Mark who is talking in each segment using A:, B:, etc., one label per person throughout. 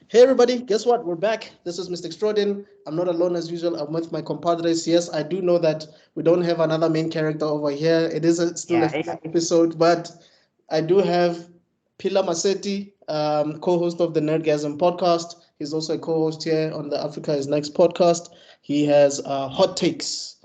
A: Hey everybody, guess what? We're back. This is Mr. Extraordin. I'm not alone as usual. I'm with my compadres. Yes, I do know that we don't have another main character over here. It is still a
B: Yeah,
A: filler episode, but I do have Pila Maseti, co-host of the Nerdgasm podcast. He's also a co-host here on the Africa is Next podcast. He has hot takes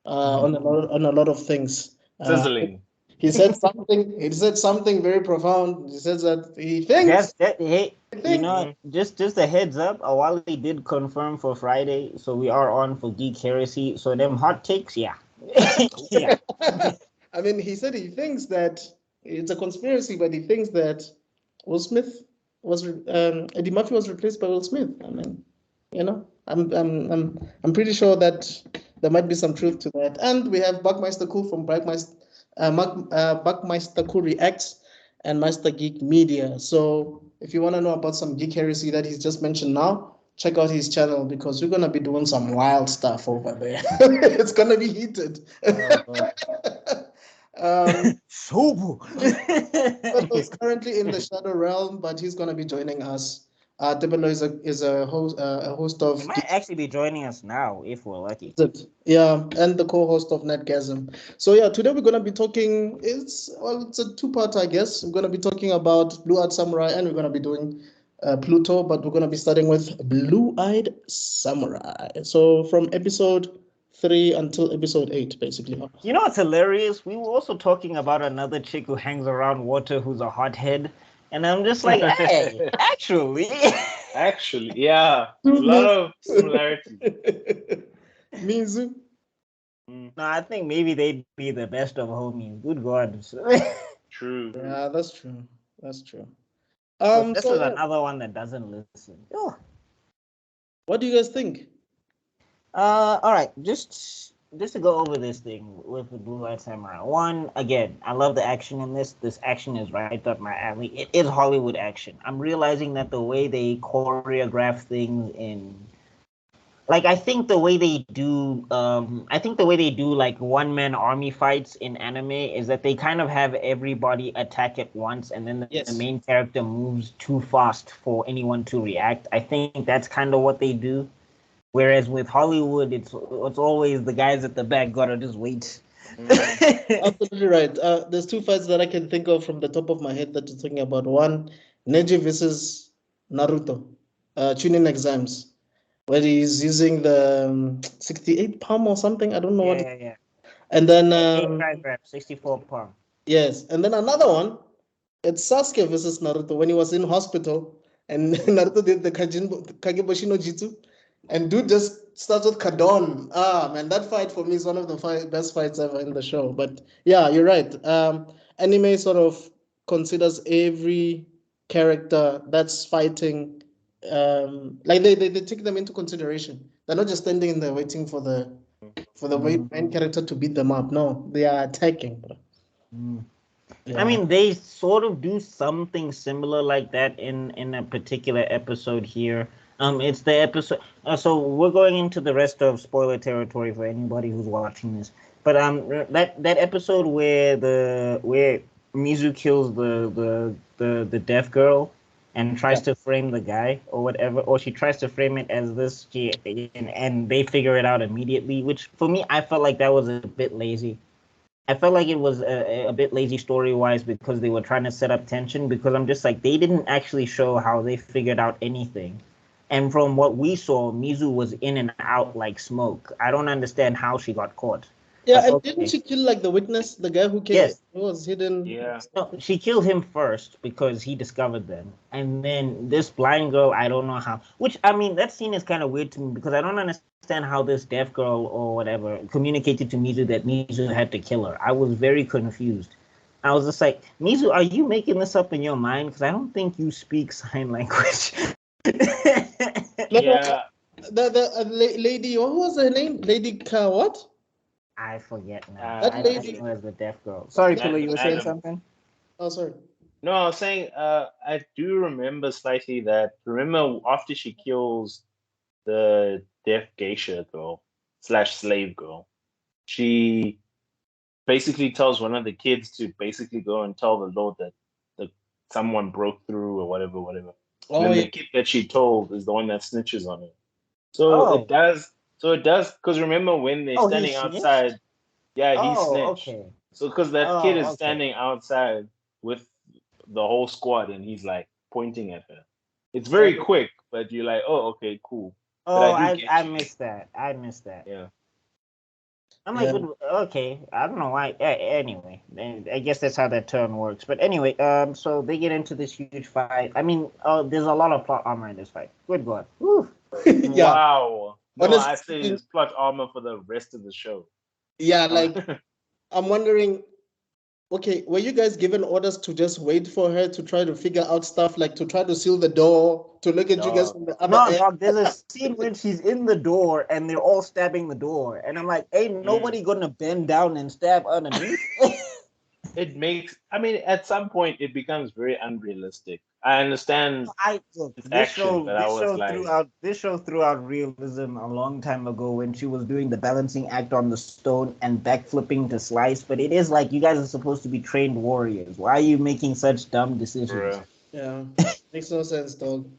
A: on a lot of things.
C: Sizzling.
A: He said something. He said something very profound. He says that he thinks.
B: hey,
A: I think.
B: just a heads up. Awali did confirm for Friday, so we are on for Geek Heresy. So them hot takes, yeah, yeah.
A: I mean, he said he thinks that it's a conspiracy, but he thinks that Will Smith Eddie Murphy was replaced by Will Smith. I mean, I'm pretty sure that there might be some truth to that. And we have Buckmeister Cool from Buckmeister Cool Reacts and MeisterGeek Media. So if you want to know about some geek heresy that he's just mentioned now, check out his channel because we're gonna be doing some wild stuff over there. It's gonna be heated.
B: Sobo.
A: He's currently in the Shadow Realm, but he's gonna be joining us. Tebelo is a host of
B: He might actually be joining us now if we're lucky.
A: yeah, and the co-host of Netgasm. So yeah, today we're gonna be talking. It's a two-part, I guess. We're gonna be talking about Blue-Eyed Samurai, and we're gonna be doing Pluto, but we're gonna be starting with Blue-Eyed Samurai. So from episode 3 until episode 8, basically.
B: You know what's hilarious? We were also talking about another chick who hangs around water who's a hothead. And I'm just like, hey, actually.
C: Actually, yeah. A lot of similarities.
A: Mizu.
B: No, I think maybe they'd be the best of homies. Good God.
C: True.
A: Yeah, that's true. That's true.
B: This is another one that doesn't listen. Oh.
A: What do you guys think?
B: All right, just to go over this thing with the Blue-Eyed Samurai. One, again, I love the action in this. This action is right up my alley. It is Hollywood action. I'm realizing that the way they choreograph things I think the way they do like one-man army fights in anime is that they kind of have everybody attack at once, and then the main character moves too fast for anyone to react. I think that's kind of what they do. Whereas with Hollywood, it's always the guys at the back gotta just wait.
A: Absolutely right. There's two fights that I can think of from the top of my head that you're talking about. One, Neji versus Naruto, tuning exams, where he's using the 68 palm or something. I don't know what.
B: Yeah.
A: And then
B: 64 palm.
A: Yes, and then another one. It's Sasuke versus Naruto when he was in hospital and Naruto did the Kageboshi no Jitsu. And dude just starts with Kadon. Man, that fight for me is one of the best fights ever in the show. But yeah, you're right. Anime sort of considers every character that's fighting, they take them into consideration. They're not just standing in there waiting for the main character to beat them up. No, they are attacking.
B: Yeah. I mean, they sort of do something similar like that in a particular episode here. It's the episode. So we're going into the rest of spoiler territory for anybody who's watching this. But that episode where Mizu kills the deaf girl and tries to frame the guy or whatever, or she tries to frame it as this, and they figure it out immediately. Which for me, I felt like that was a bit lazy. I felt like it was a bit lazy story-wise because they were trying to set up tension, because I'm just like, they didn't actually show how they figured out anything. And from what we saw, Mizu was in and out like smoke. I don't understand how she got caught.
A: Yeah, and didn't she kill like the witness, the guy who came?
B: Yes.
A: Who was hidden?
C: Yeah.
B: No, she killed him first because he discovered them. And then this blind girl, I don't know how. Which, I mean, that scene is kind of weird to me because I don't understand how this deaf girl or whatever communicated to Mizu that Mizu had to kill her. I was very confused. I was just like, Mizu, are you making this up in your mind? Because I don't think you speak sign language.
C: Yeah.
A: The lady, what was her name? Lady Ka what?
B: I forget now.
A: That
B: I
A: lady-
B: know as the deaf girl. Sorry, Pilo, you were saying
C: Adam.
B: something?
A: Oh, sorry.
C: No, I was saying, I do remember slightly that. Remember after she kills the deaf geisha girl / slave girl, she basically tells one of the kids to basically go and tell the Lord that someone broke through or whatever.
A: Oh,
C: then
A: yeah.
C: the kid that she told is the one that snitches on her. So
B: Oh.
C: it does. So it does. Because remember when they're
B: Oh, he
C: standing
B: snitched?
C: outside? Yeah, he
B: Oh,
C: snitched.
B: okay.
C: So because that kid is
B: Oh, okay.
C: standing outside with the whole squad, and he's like pointing at her. It's very quick, but you're like, oh, okay, cool. But
B: Oh,
C: I do get
B: I
C: you.
B: missed that. I missed that.
C: Yeah.
B: I'm like, okay, I don't know why. Anyway, I guess that's how that turn works. But anyway, so they get into this huge fight. I mean, there's a lot of plot armor in this fight. Good God. Woo.
A: Yeah.
C: Wow. No,
A: Honestly
C: I say it's plot armor for the rest of the show.
A: Yeah, like I'm wondering, okay, were you guys given orders to just wait for her to try to figure out stuff, like to try to seal the door, to look at you guys from the other
B: No,
A: end?
B: dog, there's a scene when she's in the door and they're all stabbing the door. And I'm like, ain't nobody gonna bend down and stab underneath.
C: It makes, I mean, at some point it becomes very unrealistic. I understand it's action, but I was like,
B: this show threw out realism a long time ago when she was doing the balancing act on the stone and backflipping to slice. But it is like, you guys are supposed to be trained warriors. Why are you making such dumb decisions?
C: bruh.
A: Yeah, makes no sense, dog.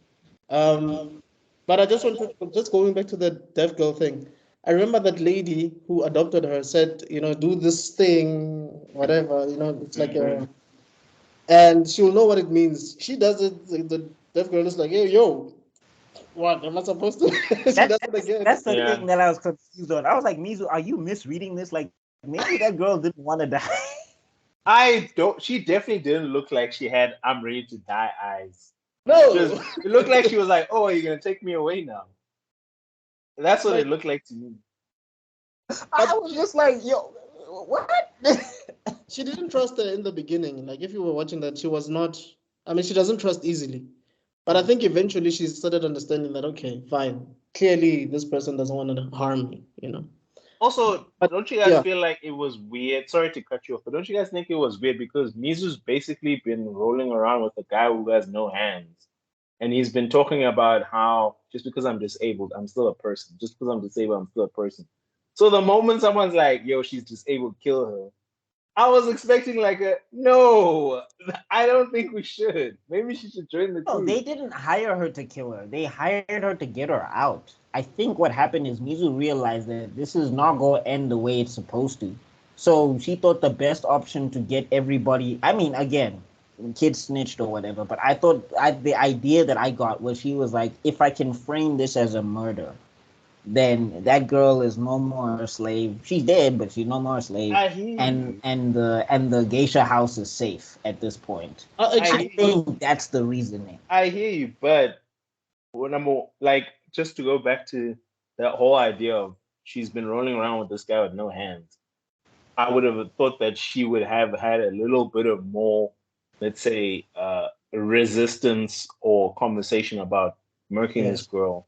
A: But I just wanted to, just going back to the deaf girl thing. I remember that lady who adopted her said, do this thing, whatever, it's like a, and she'll know what it means. She does it, the deaf girl is like, hey, yo, what? Am I supposed to? She does it again.
B: That's the thing that I was confused on. I was like, Mizu, are you misreading this? Like, maybe that girl didn't want to die.
C: She definitely didn't look like she had I'm ready to die eyes.
A: No.
C: It looked like she was like, oh, are you going to take me away now? That's what it looked like to me.
B: I was just like, yo, what?
A: She didn't trust her in the beginning. Like, if you were watching that, she was not, I mean, she doesn't trust easily. But I think eventually she started understanding that, okay, fine. Clearly, this person doesn't want to harm me.
C: Also, don't you guys feel like it was weird? Sorry to cut you off, but don't you guys think it was weird because Mizu's basically been rolling around with a guy who has no hands. And he's been talking about how just because I'm disabled, I'm still a person. Just because I'm disabled, I'm still a person. So the moment someone's like, yo, she's disabled, kill her. I was expecting like no, I don't think we should. Maybe she should join the team.
B: No, they didn't hire her to kill her. They hired her to get her out. I think what happened is Mizu realized that this is not going to end the way it's supposed to. So she thought the best option to get everybody, I mean, again, kids snitched or whatever, but I thought the idea that I got was she was like, if I can frame this as a murder, then that girl is no more a slave. She's dead, but she's no more a slave. And the geisha house is safe at this point. I think that's the reasoning.
C: I hear you, but when I'm like, just to go back to that whole idea of she's been rolling around with this guy with no hands, I would have thought that she would have had a little bit of more, let's say, resistance or conversation about murking this girl.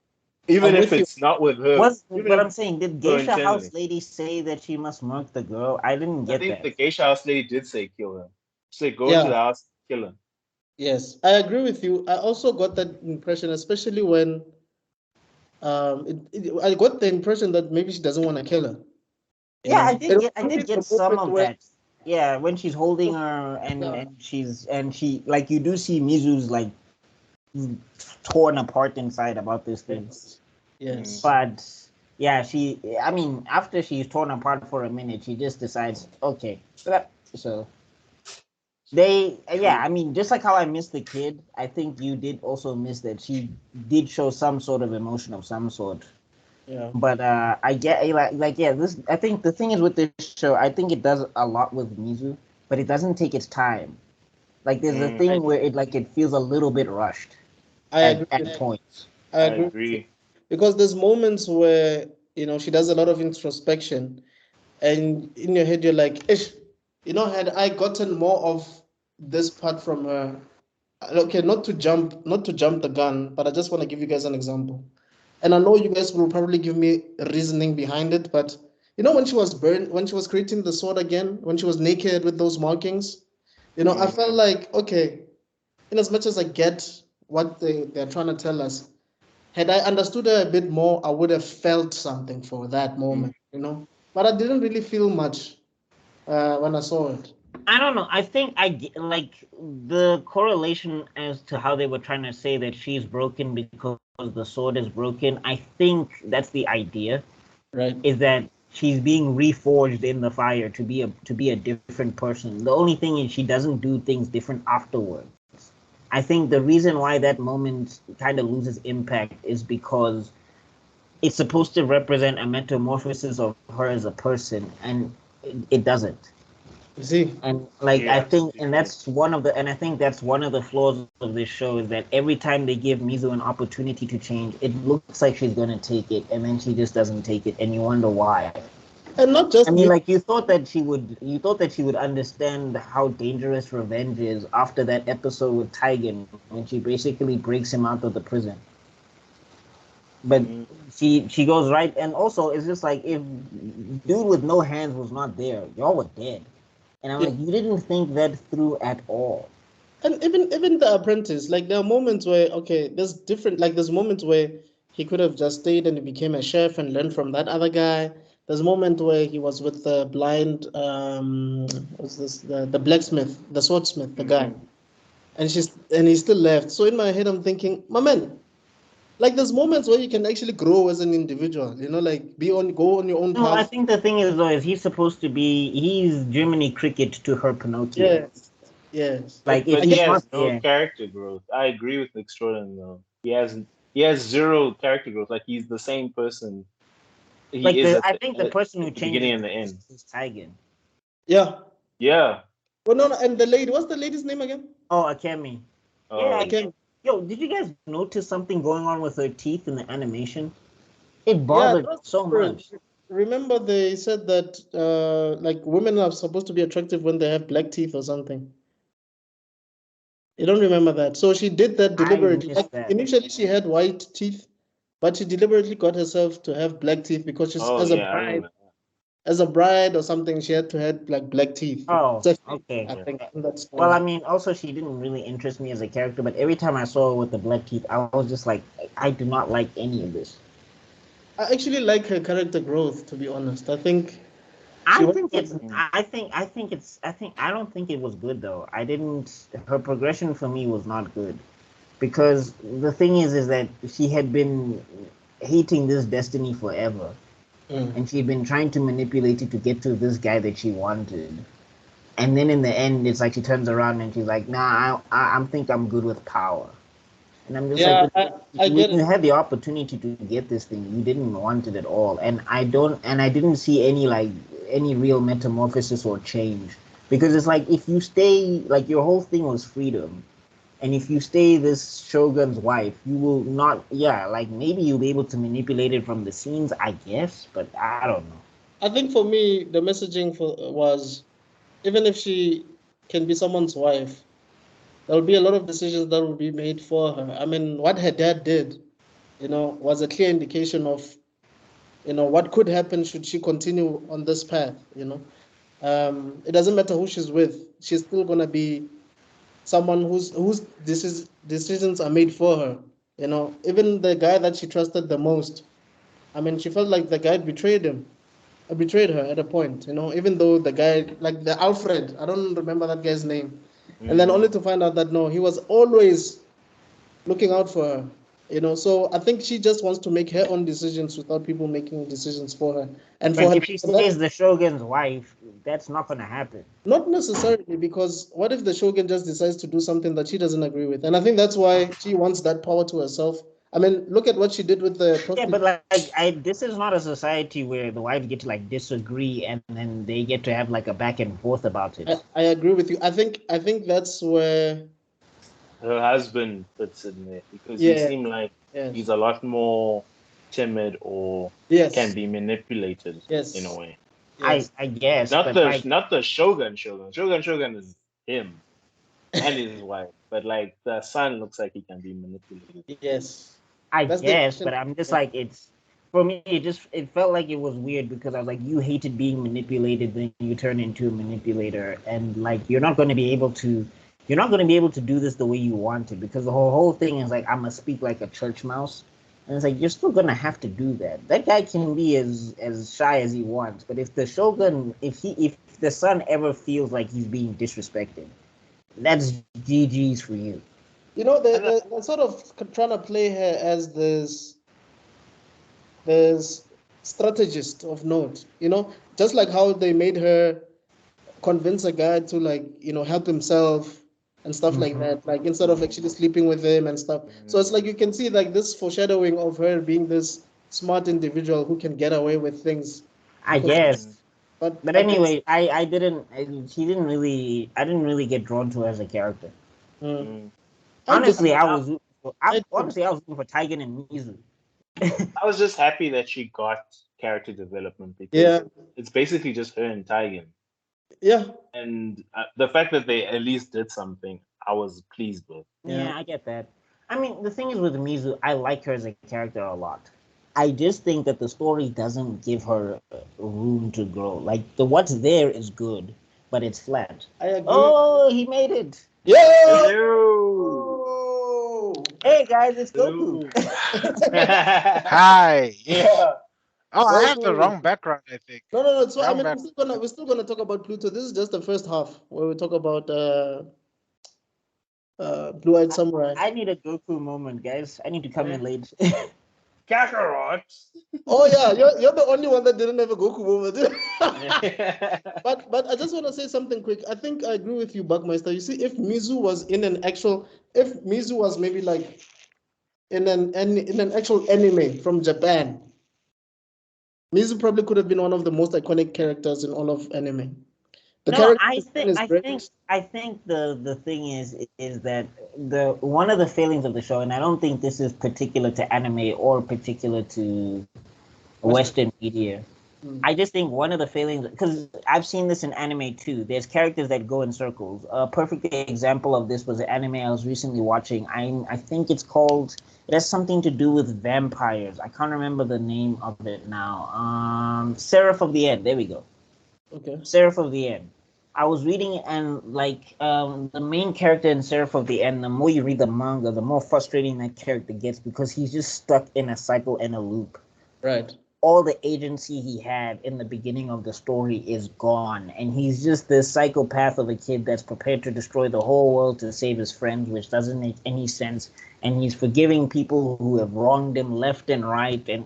C: Even if it's not with her.
B: But I'm saying, did Geisha House lady say that she must murk the girl? I didn't get that.
C: I think the Geisha House lady did say kill her. She said go into the house, kill her.
A: Yes, I agree with you. I also got that impression, especially when I got the impression that maybe she doesn't want to kill her.
B: Yeah, I did get some of that. Yeah, when she's holding her and she like, you do see Mizu's like torn apart inside about this thing.
A: Yes.
B: But yeah, I mean, after she's torn apart for a minute, she just decides, okay. So I mean, just like how I missed the kid, I think you did also miss that she did show some sort of emotion of some sort.
A: Yeah.
B: But I get this. I think the thing is with this show, I think it does a lot with Mizu, but it doesn't take its time. Like, there's a thing where it feels a little bit rushed. At points.
A: I agree. Because there's moments where she does a lot of introspection, and in your head you're like, ish, had I gotten more of this part from her. Okay, not to jump the gun, but I just want to give you guys an example. And I know you guys will probably give me reasoning behind it, but when she was burned, when she was creating the sword again, when she was naked with those markings, I felt like, okay, in as much as I get what they're trying to tell us, had I understood her a bit more, I would have felt something for that moment, But I didn't really feel much when I saw it.
B: I don't know. I think like the correlation as to how they were trying to say that she's broken because the sword is broken. I think that's the idea.
A: Right.
B: Is that she's being reforged in the fire to be a different person. The only thing is she doesn't do things different afterwards. I think the reason why that moment kind of loses impact is because it's supposed to represent a metamorphosis of her as a person, and it doesn't.
A: You see?
B: And like
C: Yeah,
B: I think, and
C: absolutely.
B: I think that's one of the flaws of this show is that every time they give Mizu an opportunity to change, it looks like she's gonna take it, and then she just doesn't take it, and you wonder why.
A: And not
B: I
A: just
B: mean,
A: me.
B: like you thought that she would understand how dangerous revenge is after that episode with Taigen when she basically breaks him out of the prison. But she goes right, and also it's just like if dude with no hands was not there, y'all were dead. And I'm
A: Yeah.
B: like, you didn't think that through at all.
A: And even the apprentice, like there are moments where okay, there's different like there's moments where he could have just stayed and he became a chef and learned from that other guy. There's a moment where he was with the blind what's this the blacksmith, the swordsmith, the guy. And he still left. So in my head I'm thinking, my man, like there's moments where you can actually grow as an individual, like go on your own
B: No, I
A: path.
B: think the thing is though, is he's Jiminy Cricket to her Pinocchio.
A: Yes, yes.
B: Like if
C: But
A: I
C: he
B: he's
A: get
B: not
C: has no
B: there,
C: character growth. I agree with Extraordinary though. He has zero character growth. Like he's the same person he
B: like
C: is
B: I think the person who
C: at the
B: changes
C: beginning and the end.
B: is Taigen.
A: yeah.
C: Yeah.
A: Well, no, and the lady, what's the lady's name again?
B: Oh, Akemi. Yeah,
C: Oh,
A: Again.
B: yo, did you guys notice something going on with her teeth in the animation? It
A: Yeah,
B: bothered
A: that was
B: so
A: different.
B: much.
A: Remember they said that like women are supposed to be attractive when they have black teeth or something. You don't remember that. So she did that
B: I
A: deliberately. Like
B: missed that.
A: initially she had white teeth, but she deliberately got herself to have black teeth because she's
C: oh yeah, I remember.
A: as a bride or something, she had to have like black teeth.
B: Oh,
A: So
B: okay.
A: I think in that
B: Well,
A: story.
B: I mean, also she didn't really interest me as a character, but every time I saw her with the black teeth, I was just like, I do not like any of this.
A: I actually like her character growth, to be honest. I think she
B: I
A: went
B: think it's.
C: Mm.
B: I don't think it was good though. I didn't. Her progression for me was not good because the thing is that she had been hating this destiny forever, and she'd been trying to manipulate it to get to this guy that she wanted. And then in the end, it's like she turns around and she's like, "Nah, I think I'm good with power." And I'm just like,
A: yeah, I
B: when
A: get
B: you
A: it.
B: had the opportunity to get this thing, you didn't want it at all. And I didn't see any real metamorphosis or change because it's like if you stay, like your whole thing was freedom, and if you stay this shogun's wife, you will not, yeah, like maybe you'll be able to manipulate it from the scenes, I guess, but I don't know.
A: I think for me, the messaging was even if she can be someone's wife, there will be a lot of decisions that will be made for her. I mean, what her dad did, was a clear indication of, what could happen should she continue on this path. It doesn't matter who she's with; she's still gonna be someone whose decisions are made for her. Even the guy that she trusted the most. I mean, she felt like the guy betrayed her at a point, even though the guy, like the Alfred, I don't remember that guy's name. And then only to find out that no, he was always looking out for her, So I think she just wants to make her own decisions without people making decisions for her. And for
B: But
A: her,
B: if she
A: that,
B: stays the shogun's wife, that's not going to happen.
A: not necessarily, because what if the shogun just decides to do something that she doesn't agree with? And I think that's why she wants that power to herself. I mean, look at what she did with the
B: Yeah,
A: prostitute.
B: but this is not a society where the wives get to like disagree and then they get to have like a back and forth about it.
A: I agree with you. I think that's where,
C: Her husband fits in there because he
A: yeah,
C: seemed like
A: yes,
C: he's a lot more timid or can
A: yes,
C: be manipulated in a
A: yes,
C: way.
A: yes.
B: I guess,
C: Not
B: but
C: the
B: like
C: not the Shogun Shogun. Shogun is him and his wife. But like the son looks like he can be manipulated.
A: Yes.
B: I
A: That's the
B: guess,
A: impression.
B: but I'm just
A: Yeah.
B: like it's for me. It felt like it was weird because I was like, you hated being manipulated, then you turn into a manipulator, and like you're not going to be able to do this the way you want to because the whole thing is like I'm gonna speak like a church mouse, And it's like you're still gonna have to do that. That guy can be as shy as he wants, but if the shogun, if the son ever feels like he's being disrespected, that's GG's for you.
A: You know, they're sort of trying to play her as this strategist of note. You know, just like how they made her convince a guy to, like, you know, help himself and stuff like that, like instead of actually sleeping with him and stuff. So it's like you can see like this foreshadowing of her being this smart individual who can get away with things.
B: I guess.
A: But
B: anyway, I didn't. I didn't really get drawn to her as a character. Honestly, I was looking for Taigen and Mizu.
C: I was just happy that she got character development because it's basically just her and Taigen.
A: Yeah.
C: And the fact that they at least did something, I was pleased with.
B: Yeah, I get that. I mean, the thing is with Mizu, I like her as a character a lot. I just think that the story doesn't give her room to grow. Like what's there is good, but it's flat.
A: I agree.
B: Oh, he made it!
A: Yeah.
B: Oh. Hey guys, it's Goku.
D: Hi.
C: Yeah.
D: Oh, I have the wrong background, I think.
A: No. So I mean, we're still gonna talk about Pluto. This is just the first half where we talk about Blue-Eyed Samurai.
B: I need a Goku moment, guys. I need to come in late.
C: Kakarot.
A: Oh yeah, you're the only one that didn't have a Goku moment. But I just want to say something quick. I think I agree with you, Buckmeister. You see, if Mizu was maybe like in an actual anime from Japan, Mizu probably could have been one of the most iconic characters in all of anime.
B: I think the thing is that the one of the failings of the show, and I don't think this is particular to anime or particular to Western media. I just think one of the failings, because I've seen this in anime too. There's characters that go in circles. A perfect example of this was an anime I was recently watching. I think it's called. It has something to do with vampires. I can't remember the name of it now. Seraph of the End. There we go.
A: Okay.
B: Seraph of the End. I was reading it, and like the main character in Seraph of the End, the more you read the manga, the more frustrating that character gets because he's just stuck in a cycle and a loop.
A: Right.
B: All the agency he had in the beginning of the story is gone, and he's just this psychopath of a kid that's prepared to destroy the whole world to save his friends, which doesn't make any sense. And he's forgiving people who have wronged him left and right. And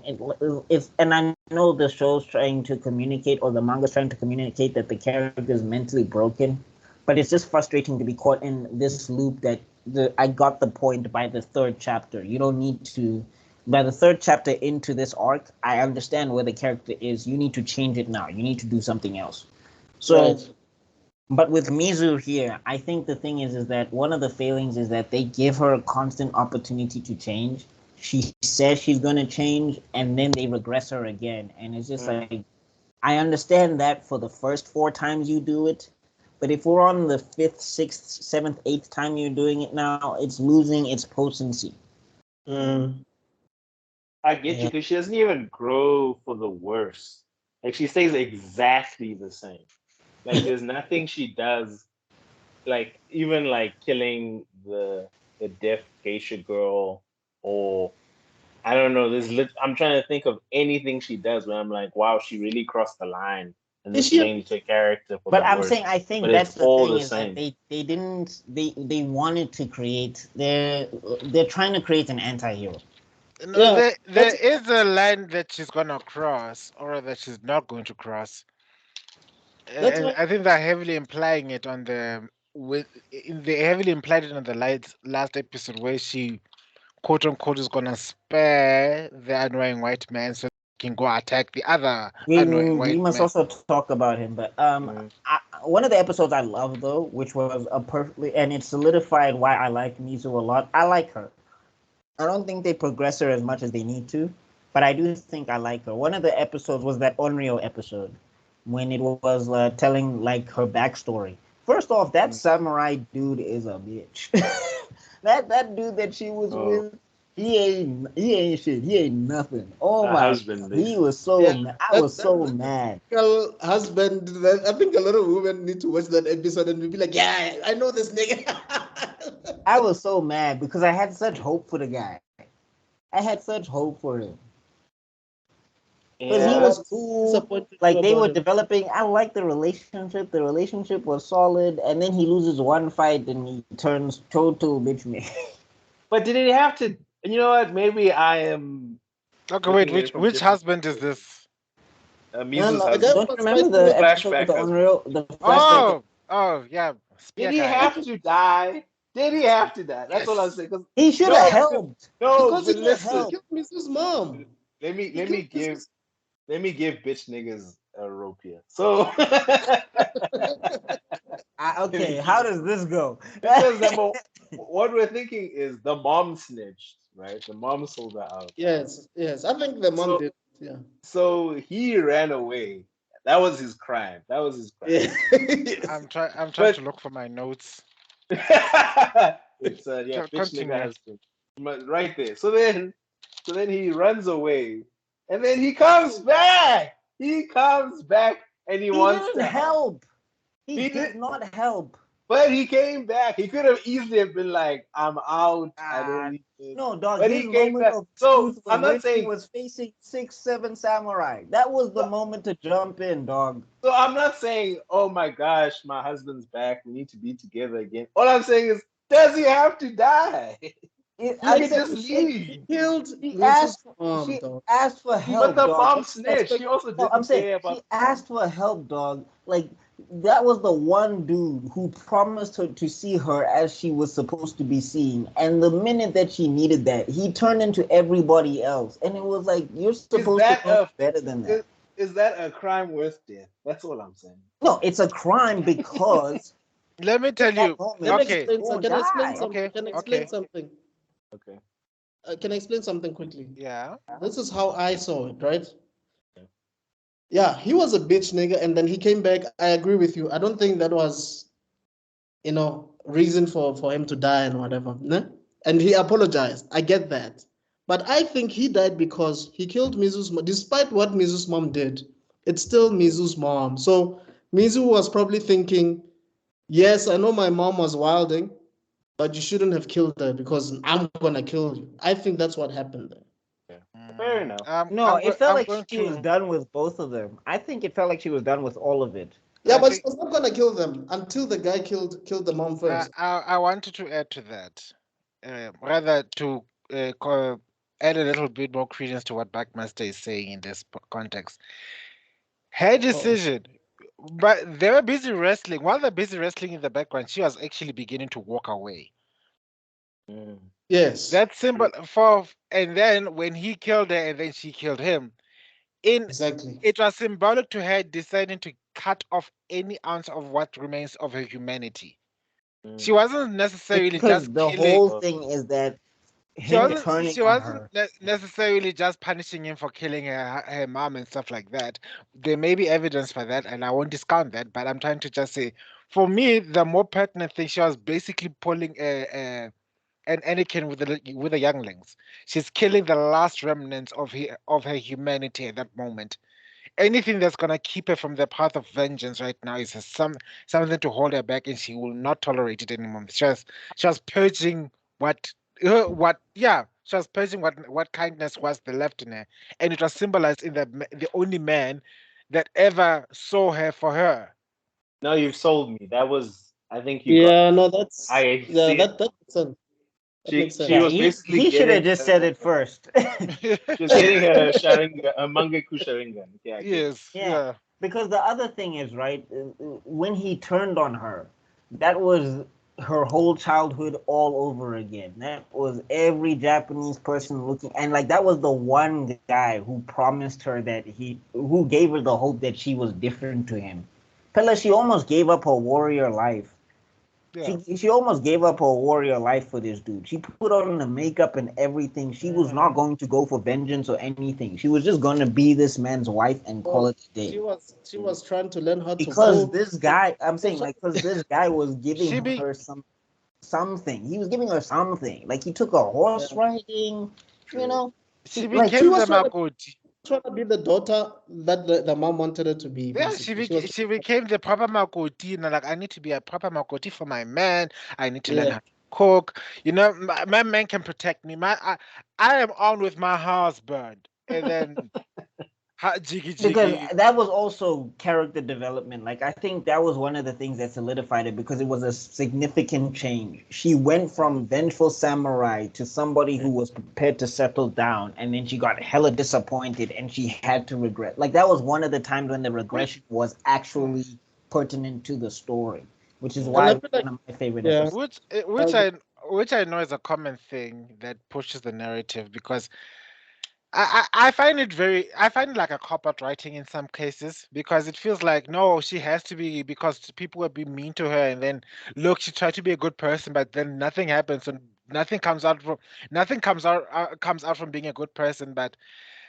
B: and I know the show's trying to communicate, or the manga's trying to communicate, that the character is mentally broken, but it's just frustrating to be caught in this loop that I got the point by the third chapter. You don't need to. By the third chapter into this arc, I understand where the character is. You need to change it now. You need to do something else. So, right. But with Mizu here, I think the thing is that one of the failings is that they give her a constant opportunity to change. She says she's going to change, and then they regress her again. And it's just like, I understand that for the first 4 times you do it, but if we're on the 5th, 6th, 7th, 8th time you're doing it now, it's losing its potency.
C: I get you, because she doesn't even grow for the worse. Like, she stays exactly the same. Like, there's nothing she does, like, even like killing the deaf geisha girl, or I don't know. I'm trying to think of anything she does where I'm like, wow, she really crossed the line and this changed her character for
B: but
C: the
B: I'm
C: worse.
B: saying, I think
C: but
B: that's the
C: all
B: thing
C: the
B: is
C: same.
B: that they wanted to create, they're trying to create an anti-hero.
D: No, there is a line that she's gonna cross, or that she's not going to cross. I think they're heavily implying it on they heavily implied it on the last episode where she, quote unquote, is gonna spare the annoying white man so he can go attack the other annoying white man.
B: We must also talk about him, but one of the episodes I love though, which was and it solidified why I like Mizu a lot. I like her. I don't think they progress her as much as they need to, but I do think I like her. One of the episodes was that Onryo episode, when it was telling like her backstory. First off, that samurai dude is a bitch. that dude that she was with, he ain't shit. He ain't nothing. Oh my husband, he was so mad. I was so mad.
A: Husband, I think a lot of women need to watch that episode and be like, yeah, I know this nigga.
B: I was so mad because I had such hope for the guy. I had such hope for him. Because
C: Yeah.
B: he was cool.
A: Disappointed
B: Like
A: you
B: they
A: about
B: were
A: him.
B: developing. I liked the relationship. The relationship was solid. And then he loses one fight and he turns total bitch me.
C: But did he have to? You know what? Maybe I am
D: Okay, wait.
C: looking at it from
D: Which
C: different
D: husband is this?
C: Mizu's
A: The guy
C: husband.
A: who
B: Don't you
A: was
B: remember
A: fighting
B: the
A: with
B: episode with
C: Flashback
B: the
C: husband.
B: unreal, the flashback?
D: Oh, yeah.
C: Did
D: Spear
C: he
D: guy.
C: have to die? Did he have to die? That's all I'm
D: Yes.
C: saying. 'Cause
B: He should have
C: no,
B: helped.
C: no,
A: because he
C: but
A: could have
C: listen.
A: killed Mrs. Mom.
C: Let me
A: He
C: let me
A: killed
C: give
A: Mrs.
C: let me give bitch niggas a rope here. So
B: Okay, how does this go?
C: because what we're thinking is the mom snitched, right? The mom sold her out.
A: Yes. I think the mom
C: So
A: did. Yeah.
C: so he ran away. That was his crime. That was his crime.
A: Yeah. Yes.
D: I'm trying
C: But
D: to look for my notes.
C: it's yeah, bitch nigga
D: Continue.
C: husband. Right there. So then he runs away. And then he comes back. He comes back and he
B: He
C: wants
B: didn't
C: to help.
B: help. He
C: He
B: did
C: did,
B: not help.
C: but he came back. He could have easily have been like, I'm out. I don't
B: Ah,
C: need this.
B: no, dog.
C: But
B: His
C: he came
B: moment
C: back.
B: of
C: So
B: truth was
C: I'm not
B: when he
C: saying
B: was facing 6, 7 samurai. That was the
C: so,
B: moment to jump in, dog.
C: so I'm not saying, oh my gosh, my husband's back. We need to be together again. All I'm saying is, does he have to die? He
B: I'm
C: can
A: He
C: just
B: saying
C: leave.
A: killed
B: she
A: Mrs.
B: asked.
A: Mom,
B: She
A: though.
B: asked for
C: But
B: help,
C: the
B: dog.
C: mom
B: What do you
C: snitched.
B: expect?
C: He also
B: No, I'm
C: didn't
B: saying
C: care about
B: she
C: the mom.
B: asked for help, dog. Like that was the one dude who promised her to see her as she was supposed to be seen. And the minute that she needed that, he turned into everybody else. And it was like you're
C: Is
B: supposed to
C: that
B: know
C: a
B: better than that.
C: is that a crime worth death? That's all I'm saying.
B: No, it's a crime because
D: Let me
B: in
D: tell
B: that
D: you.
A: Let me
B: moment she
D: Okay,
A: explain.
B: won't
A: Can I explain
B: die.
A: something?
D: okay,
A: Can I explain
D: okay.
A: something?
C: Okay.
A: Can I explain something quickly?
D: Yeah.
A: This is how I saw it, right?
C: Okay.
A: Yeah, he was a bitch nigga, and then he came back. I agree with you. I don't think that was, reason for him to die and whatever. Ne? And he apologized. I get that. But I think he died because he killed Mizu's mom. Despite what Mizu's mom did, it's still Mizu's mom. So Mizu was probably thinking, yes, I know my mom was wilding, but you shouldn't have killed her because I'm gonna kill you. I think that's what happened there.
C: Yeah. Fair
D: Mm,
C: enough.
B: No, it felt
D: I'm
B: like
D: going
B: she was
D: to.
B: done with both of them. I think it felt like she was done with all of it.
A: Yeah,
D: I
A: but she
D: think
A: was not gonna kill them until the guy killed the mom first.
D: I wanted to add to that, rather to add a little bit more credence to what Backmaster is saying in this context. Her
A: Oh,
D: decision, but they were busy wrestling. While they're busy wrestling in the background, she was actually beginning to walk away.
C: Mm.
A: yes,
D: That symbol for, and then when he killed her and then she killed him, in
A: exactly.
D: it was symbolic to her deciding to cut off any ounce of what remains of her humanity. She
C: Mm.
D: wasn't necessarily
B: Because
D: just
B: the
D: killing.
B: whole
C: Oh,
B: thing is that
D: She
B: him
D: wasn't.
B: turning
D: She
B: on
D: wasn't
B: her.
D: necessarily just punishing him for killing her mom and stuff like that. There may be evidence for that, and I won't discount that. But I'm trying to just say, for me, the more pertinent thing, she was basically pulling an Anakin with the younglings. She's killing the last remnants of her humanity at that moment. Anything that's gonna keep her from the path of vengeance right now is something to hold her back, and she will not tolerate it anymore. She was purging she was purging what kindness was the left in her, and it was symbolized in the only man that ever saw her for her.
C: no, you've sold me. That was I think you got
A: Yeah, no, that's
C: I
A: yeah,
C: see it.
A: that makes sense. That makes
C: She
B: Yeah,
A: sense.
C: was
B: he
C: basically
B: he should have
C: getting
B: just said it first.
C: she was getting her Sharingan, a Mangeku Sharingan. Yeah, I get it.
D: Yes,
B: Yeah,
D: yeah.
B: because the other thing is right when he turned on her, that was her whole childhood all over again. That was every Japanese person looking, and like that was the one guy who promised her who gave her the hope that she was different to him. Pella, she almost gave up her warrior life.
D: Yeah.
B: She almost gave up her warrior life for this dude. She put on the makeup and everything. She was not
D: Hmm.
B: going to go for vengeance or anything. She was just going to be this man's wife and call
A: Well,
B: it a day.
A: she was trying to learn how to
B: Because
A: cook.
B: this guy, I'm
A: She was
B: saying,
A: trying
B: like, because this guy was giving
D: She be
B: her something. He was giving her something. Like he took her horse
A: yeah.
B: riding. You
C: True.
B: know,
D: she
B: like
A: She
D: became the
A: was
D: Makoti.
A: trying to be the daughter that the mom wanted her to be,
D: Yeah,
A: basically. She was
D: she became the proper Makoti. And like, I need to be a proper Makoti for my man. I need to learn
A: yeah.
D: how. cook. My man can protect me. I am on with my husband, and then jiggy
B: Because
D: jiggy.
B: that was also character development. Like I think that was one of the things that solidified it because it was a significant change. She went from vengeful samurai to somebody who was prepared to settle down, and then she got hella disappointed and she had to regret. Like that was one of the times when the regression was actually pertinent to the story, which is
A: And
B: why
A: I
B: it's
A: feel like,
B: one of my favorite
A: yeah,
B: episodes.
D: Which I know is a common thing that pushes the narrative because I find it like a cop-out writing in some cases because it feels like no, she has to be because people will be mean to her and then look, she tried to be a good person, but then nothing happens and nothing comes out from being a good person. But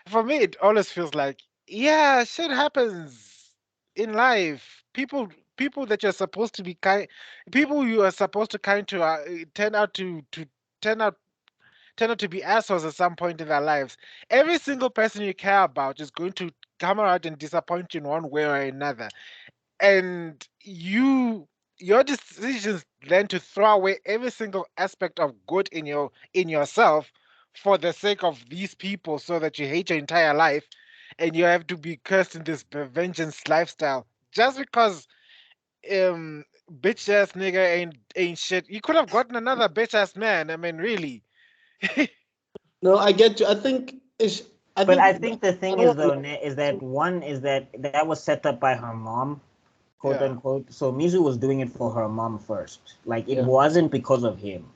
D: for me, it always feels like yeah, shit happens in life. People that you're supposed to be kind, people you are supposed to kind to turn out to turn out turn out to be assholes at some point in their lives. Every single person you care about is going to come around and disappoint you in one way or another. And your decisions then to throw away every single aspect of good in yourself for the sake of these people so that you hate your entire life and you have to be cursed in this vengeance lifestyle just because bitch ass nigga ain't shit. You could have gotten another bitch ass man. I mean, really.
A: no, I get you. I think I
B: But
A: think
B: I think the
A: I
B: thing
A: don't
B: is
A: want
B: though, is that one is that was set up by her mom, quote
D: Yeah.
B: unquote. So Mizu was doing it for her mom first. Like it
A: yeah,
B: wasn't because of him.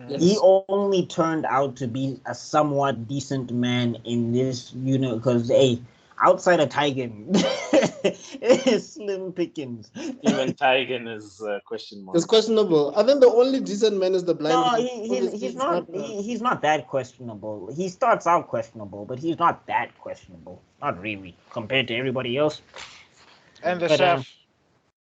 B: He
A: yes.
B: only turned out to be a somewhat decent man in this, because hey, outside of Taigen, it's slim pickings.
C: Even Taigen is question mark.
A: It's questionable. I think the only decent man is the blind
B: No,
A: guy.
B: he's
A: Obviously,
B: he's
A: it's
B: not
A: not.
B: he's not that questionable. He starts out questionable, but he's not that questionable. Not really compared to everybody else.
D: And the
B: But
D: chef.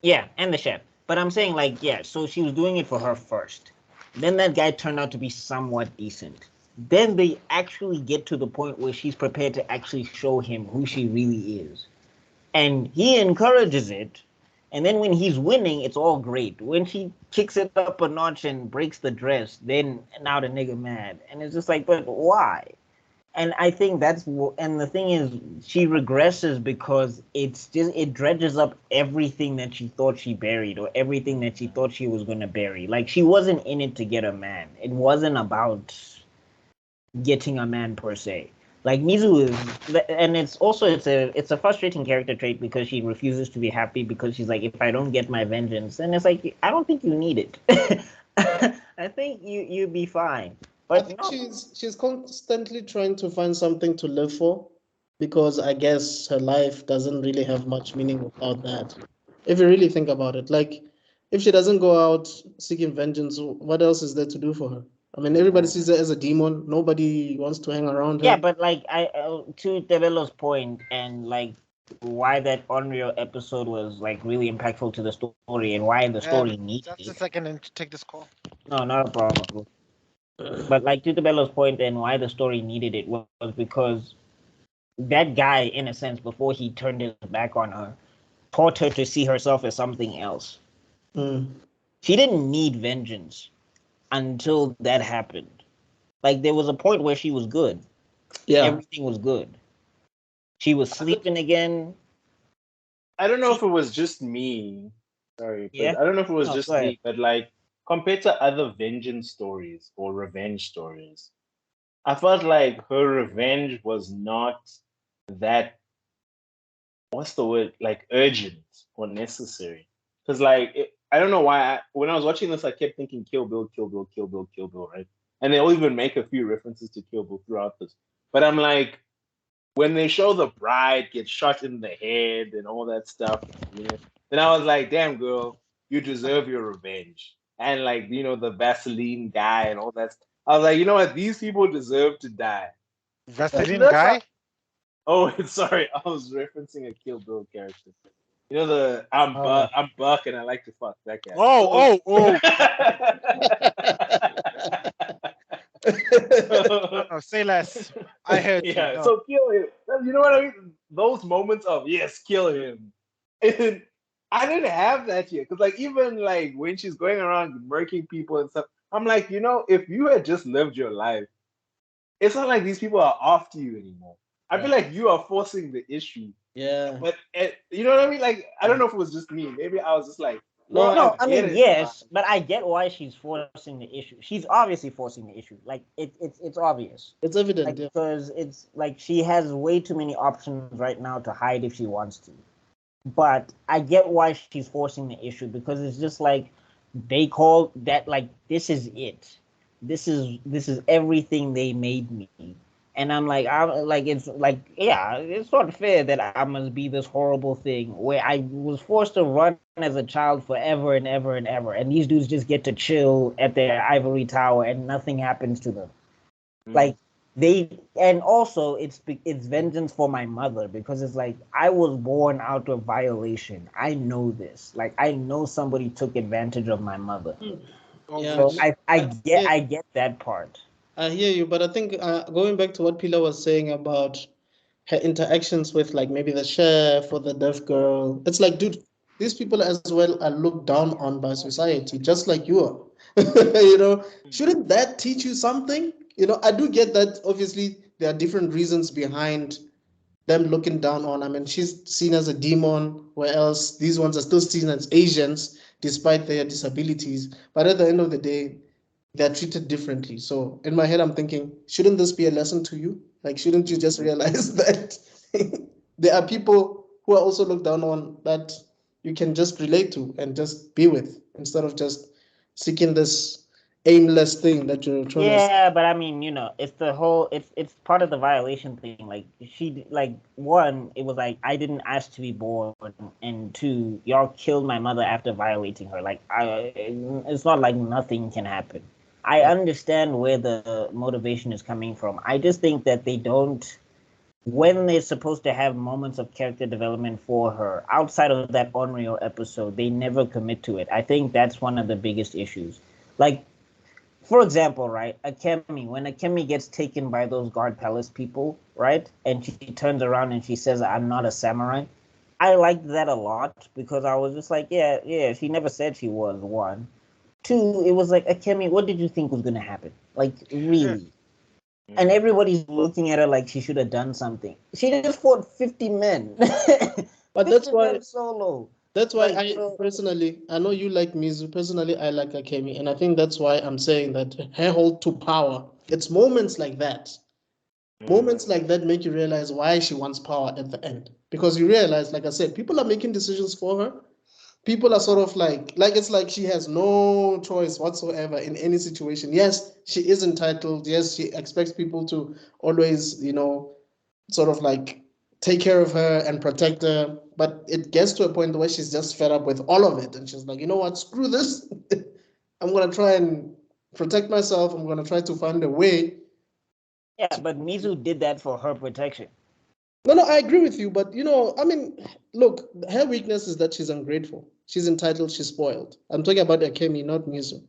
B: yeah, and the chef. But I'm saying like yeah, so she was doing it for her first. Then that guy turned out to be somewhat decent. Then they actually get to the point where she's prepared to actually show him who she really is. And he encourages it. And then when he's winning, it's all great. When she kicks it up a notch and breaks the dress, then now the nigga mad. And it's just like, but why? And I think and the thing is, she regresses because it dredges up everything that she thought she buried or everything that she thought she was going to bury. Like she wasn't in it to get a man. It wasn't about getting a man per se. Like Mizu is, and it's a frustrating character trait because she refuses to be happy because she's like, if I don't get my vengeance, and it's like I don't think you need it. I think you'd be fine.
A: I
B: But
A: think
B: no,
A: she's constantly trying to find something to live for, because I guess her life doesn't really have much meaning without that. If you really think about it, like if she doesn't go out seeking vengeance, what else is there to do for her? I mean, everybody sees her as a demon. Nobody wants to hang around
B: yeah,
A: her.
B: but like to Develo's point and like why that Unreal episode was like really impactful to the story and why the story needed
D: Just a
B: it.
D: second and take this call.
B: No, not a problem. But like to Develo's point and why the story needed it was because that guy, in a sense, before he turned his back on her, taught her to see herself as something else.
A: Mm.
B: She didn't need vengeance until that happened. Like there was a point where she was good.
A: Yeah,
B: Everything was good. She was sleeping again.
C: I don't know
B: She,
C: if it was just me. Sorry, but
B: yeah.
C: I don't know if it was
B: No, go
C: just
B: ahead.
C: me, but like compared to other vengeance stories or revenge stories, I felt like her revenge was not that, what's the word, like urgent or necessary. Because I don't know why when I was watching this, I kept thinking Kill Bill, Kill Bill, Kill Bill, Kill Bill, right? And they'll even make a few references to Kill Bill throughout this. But I'm like, when they show the bride get shot in the head and all that stuff, then I was like, damn girl, you deserve your revenge. And like, the Vaseline guy and all that stuff. I was like, you know what? These people deserve to die.
D: Vaseline
C: That's how,
D: guy?
C: oh, sorry, I was referencing a Kill Bill character. You know I'm Buck and I like to fuck that guy.
D: Oh, oh, oh. No, say less. I heard you.
C: Yeah,
D: No.
C: so kill him. You know what I mean? Those moments of yes, kill him. And I didn't have that yet because like even like when she's going around murking people and stuff, I'm like, if you had just lived your life, it's not like these people are after you anymore. I feel like you are forcing the issue.
A: Yeah.
C: But you know what I mean? Like, I don't know if it was just me. Maybe I was just like, bro,
A: No,
B: No,
C: I
B: I
C: get
B: mean,
C: it.
B: yes, but I get why she's forcing the issue. She's obviously forcing the issue. Like it's obvious.
A: it's evident.
B: Like
A: Yeah.
B: because it's like she has way too many options right now to hide if she wants to. But I get why she's forcing the issue because it's just like they call that like this is it. This is everything they made me. And I'm like it's like yeah, it's not fair that I must be this horrible thing where I was forced to run as a child forever and ever and ever, and these dudes just get to chill at their ivory tower and nothing happens to them. Like they and also it's vengeance for my mother because it's like I was born out of violation. I know this. Like I know somebody took advantage of my mother.
A: Yeah.
B: So
A: Yeah,
B: I get that part.
A: I hear you, but I think going back to what Pila was saying about her interactions with like maybe the chef or the deaf girl, it's like, dude, these people as well are looked down on by society, just like you are. Shouldn't that teach you something? I do get that obviously there are different reasons behind them looking down on. I mean, she's seen as a demon, where else these ones are still seen as Asians despite their disabilities. But at the end of the day, they're treated differently. So in my head, I'm thinking, shouldn't this be a lesson to you? Like, shouldn't you just realize that there are people who are also looked down on that you can just relate to and just be with instead of just seeking this aimless thing that you're trying to.
B: Yeah, but I mean, it's the whole it's part of the violation thing. Like like one, it was like I didn't ask to be born, and two, y'all killed my mother after violating her. Like it's not like nothing can happen. I understand where the motivation is coming from. I just think that they don't when they're supposed to have moments of character development for her outside of that Onryo episode, they never commit to it. I think that's one of the biggest issues. Like for example, right, Akemi, when Akemi gets taken by those guard palace people, right, and she turns around and she says, "I'm not a samurai." I liked that a lot because I was just like, yeah, yeah. She never said she was one. Two, it was like Akemi, what did you think was gonna happen? Like really? And everybody's looking at her like she should have done something. She just fought 50 men.
A: But
B: 50 men solo.
A: that's why
B: Like
A: I
B: so,
A: personally, I know you like Mizu. Personally, I like Akemi, and I think that's why I'm saying that her hold to power. It's moments like that. Moments like that make you realize why she wants power at the end. Because you realize, like I said, people are making decisions for her. People are sort of like it's like she has no choice whatsoever in any situation. Yes, she is entitled. Yes, she expects people to always, sort of like take care of her and protect her. But it gets to a point where she's just fed up with all of it. And she's like, you know what, screw this. I'm going to try and protect myself. I'm going to try to find a way.
B: yeah, but Mizu did that for her protection.
A: No, I agree with you. But, I mean, look, her weakness is that she's ungrateful. She's entitled. She's spoiled. I'm talking about Akemi, not Mizu.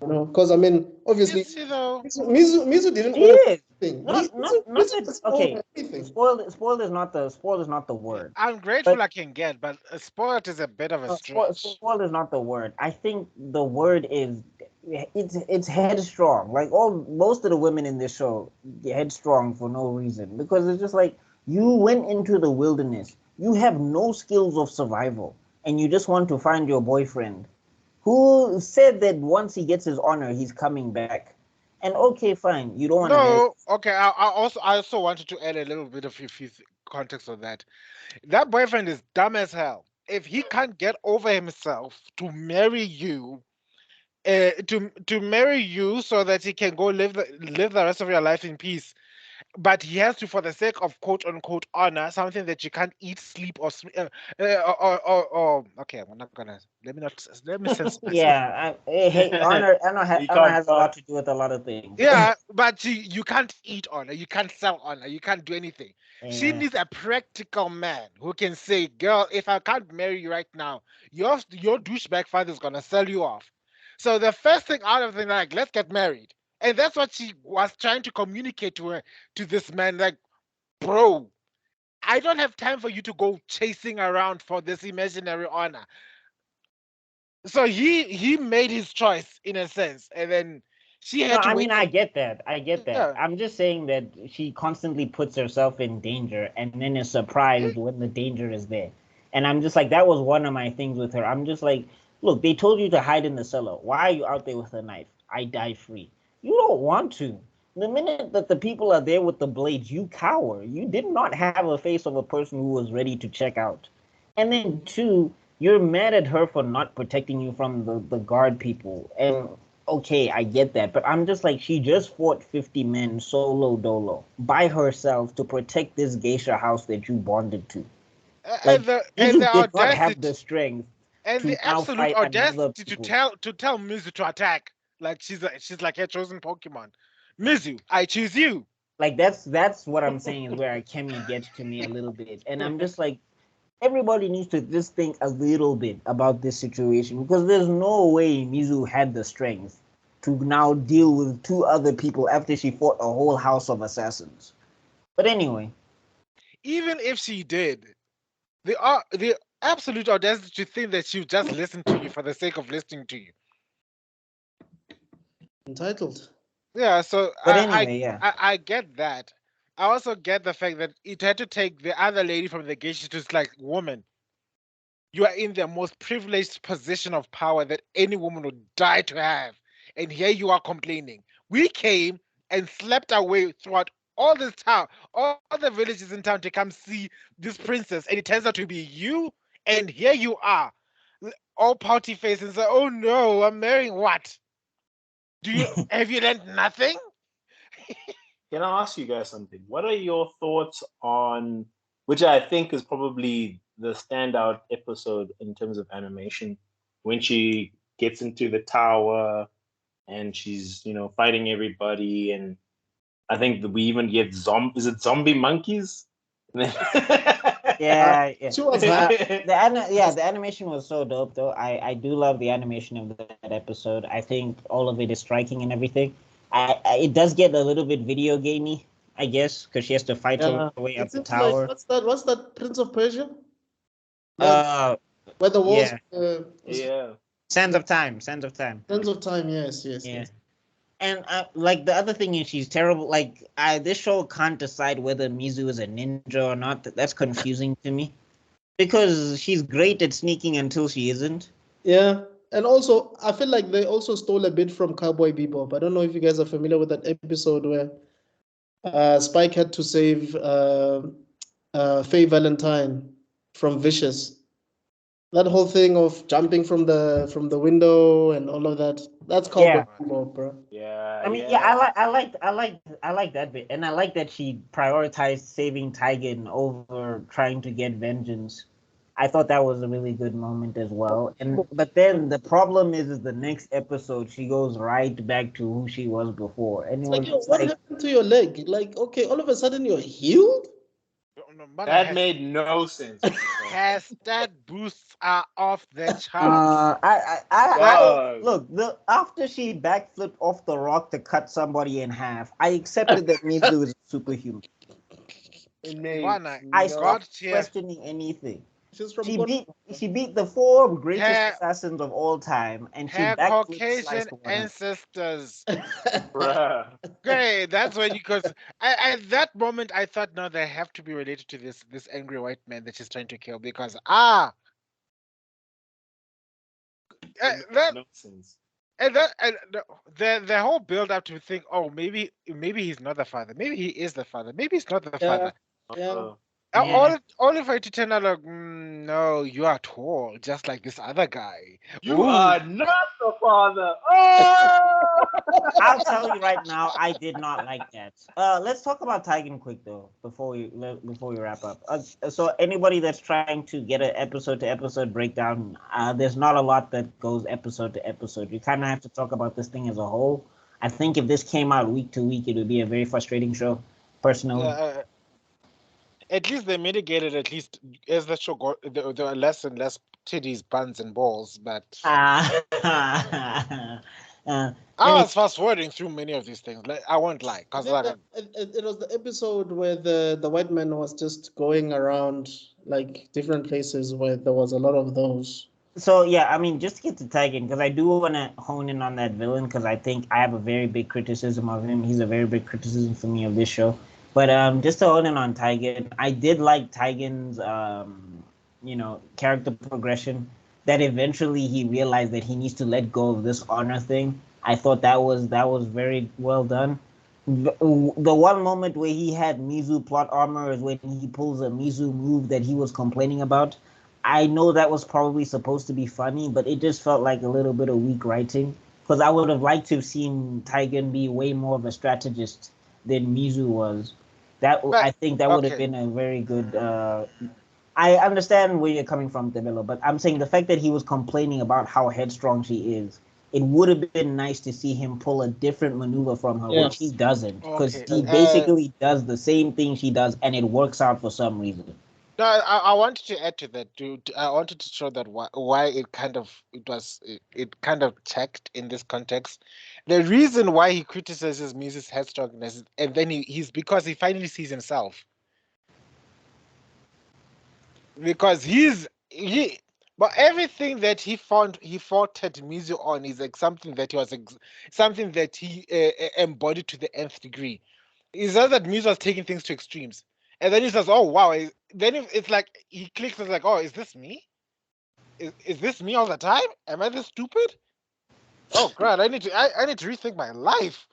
A: Because, I mean, obviously,
D: Is she though?
A: Mizu didn't
B: She
A: own
B: is
A: anything.
B: not
A: Mizu
B: that
A: doesn't own
B: okay.
A: anything.
B: Spoiled is not the word.
D: I'm
B: But
D: grateful I can get, but spoiled is a bit of a stretch.
B: spoiled is not the word. I think the word is it's headstrong. Like most of the women in this show get headstrong for no reason because it's just like you went into the wilderness. You have no skills of survival, and you just want to find your boyfriend, who said that once he gets his honor, he's coming back. And okay, fine, you don't want to marry.
D: No, okay. I also wanted to add a little bit of context on that. That boyfriend is dumb as hell. If he can't get over himself to marry you, to marry you so that he can go live the rest of your life in peace, but he has to, for the sake of quote unquote honor, something that you can't eat, sleep, or okay, I'm not gonna let me censor myself.
B: Yeah, hey,
C: You
B: honor
C: can't
B: has a lot
C: talk.
B: to do with a lot of things.
D: Yeah, but you can't eat honor, you can't sell honor, you can't do anything. She
B: Yeah.
D: needs a practical man who can say, "Girl, if I can't marry you right now, your douchebag father is gonna sell you off." So the first thing out of the like, let's get married, and that's what she was trying to communicate to this man, like, bro, I don't have time for you to go chasing around for this imaginary honor. So he made his choice in a sense, and then she
B: No,
D: had to
B: I
D: wait.
B: mean, I get that. I get that.
D: Yeah.
B: I'm just saying that she constantly puts herself in danger and then is surprised when the danger is there. And I'm just like, that was one of my things with her. I'm just like, look, they told you to hide in the cellar. Why are you out there with a knife? I die free. You don't want to. The minute that the people are there with the blades, you cower. You did not have a face of a person who was ready to check out. And then, two, you're mad at her for not protecting you from the guard people. And okay, I get that, but I'm just like, she just fought 50 men solo dolo by herself to protect this geisha house that you bonded to. Like,
D: And
B: Mizu
D: the
B: did not have
D: audacity
B: the strength
D: and
B: to
D: the
B: now
D: absolute
B: fight another
D: audacity
B: people.
D: to tell Mizu to attack, like she's like her chosen Pokemon. Mizu, I choose you.
B: Like, that's what I'm saying is where Akemi gets to me a little bit. And I'm just like, everybody needs to just think a little bit about this situation because there's no way Mizu had the strength to now deal with two other people after she fought a whole house of assassins. But anyway,
D: Even if she did, the absolute audacity to think that she would just listen to you for the sake of listening to you.
A: Entitled.
D: Yeah, so
B: but anyway, yeah.
D: I get that. I also get the fact that it had to take the other lady from the geisha to like, woman, you are in the most privileged position of power that any woman would die to have. And here you are complaining. We came and slept our way throughout all this town, all the villages in town to come see this princess, and it turns out to be you. And here you are, all pouty face and say, "Oh no, I'm marrying what? Do you have you learned nothing?"
C: Can I ask you guys something? What are your thoughts on, which I think is probably the standout episode in terms of animation, when she gets into the tower and she's, fighting everybody, and I think that we even get is it zombie monkeys?
B: Yeah, yeah.
A: She was hot.
B: The animation was so dope though. I do love the animation of that episode. I think all of it is striking and everything. It does get a little bit video gamey, I guess, because she has to fight her way
A: It
B: up the
A: seems like
B: tower.
A: what's that Prince of Persia? Where, where the walls
B: Yeah,
C: Yeah.
B: Sands of Time, Sands of Time.
A: Sands of Time, yes.
B: Yeah. And like the other thing is she's terrible. Like this show can't decide whether Mizu is a ninja or not. That's confusing to me because she's great at sneaking until she isn't.
A: Yeah. And also, I feel like they also stole a bit from Cowboy Bebop. I don't know if you guys are familiar with that episode where Spike had to save Faye Valentine from Vicious. That whole thing of jumping from the window and all of that. That's Cowboy Bebop, bro.
C: Yeah.
B: I mean, yeah, I like that bit, and I like that she prioritized saving Taigen over trying to get vengeance. I thought that was a really good moment as well. But then the problem is the next episode she goes right back to who she was before, and it was
A: What happened to your leg? Like, okay, all of a sudden you're healed.
C: That made no sense.
D: Hashtag boosts are off the charts.
B: Look, after she backflipped off the rock to cut somebody in half, I accepted that Mizu is superhuman. I stopped questioning anything. She beat the four greatest assassins of all time, and she backflipped
D: Caucasian ancestors. Okay, that's when because at that moment I thought, no, they have to be related to this angry white man that she's trying to kill because
C: nonsense.
D: And the whole build up to think, oh, maybe he's not the father, maybe he is the father, maybe he's not the father.
A: Yeah.
D: All of it to turn out like, no, you are tall, just like this other guy.
C: You are not the father. Oh!
B: I'll tell you right now, I did not like that. Let's talk about Taigen quick though before we wrap up. So anybody that's trying to get an episode to episode breakdown, there's not a lot that goes episode to episode. You kind of have to talk about this thing as a whole. I think if this came out week to week, it would be a very frustrating show, personally.
D: At least they mitigated. At least as the show got, there were less and less titties, buns, and balls. But I was fast forwarding through many of these things. Like, I won't lie, because
A: it was the episode where the white man was just going around like different places where there was a lot of those.
B: So yeah, I mean, just to get to Taigen, because I do want to hone in on that villain, because I think I have a very big criticism of him. He's a very big criticism for me of this show. But just to hone in on Taigen, I did like Taigen's character progression. That eventually he realized that he needs to let go of this honor thing. I thought that was very well done. The one moment where he had Mizu plot armor is when he pulls a Mizu move that he was complaining about. I know that was probably supposed to be funny, but it just felt like a little bit of weak writing. Because I would have liked to have seen Taigen be way more of a strategist than Mizu was. I think that would have been a very good. I understand where you're coming from, Develo, but I'm saying the fact that he was complaining about how headstrong she is, it would have been nice to see him pull a different maneuver from her, which he doesn't, because he basically does the same thing she does, and it works out for some reason.
D: No, I wanted to add to that. I wanted to show that why it kind of checked in this context. The reason why he criticizes Mizu's headstrongness, and then he's because he finally sees himself. Because but everything that he faulted Mizu on is like something that he embodied to the nth degree. It's just that Mizu was taking things to extremes, and then he says, "Oh wow!" Then it's like he clicks. It's like, "Oh, is this me? Is this me all the time? Am I this stupid? Oh God, I need to rethink my life."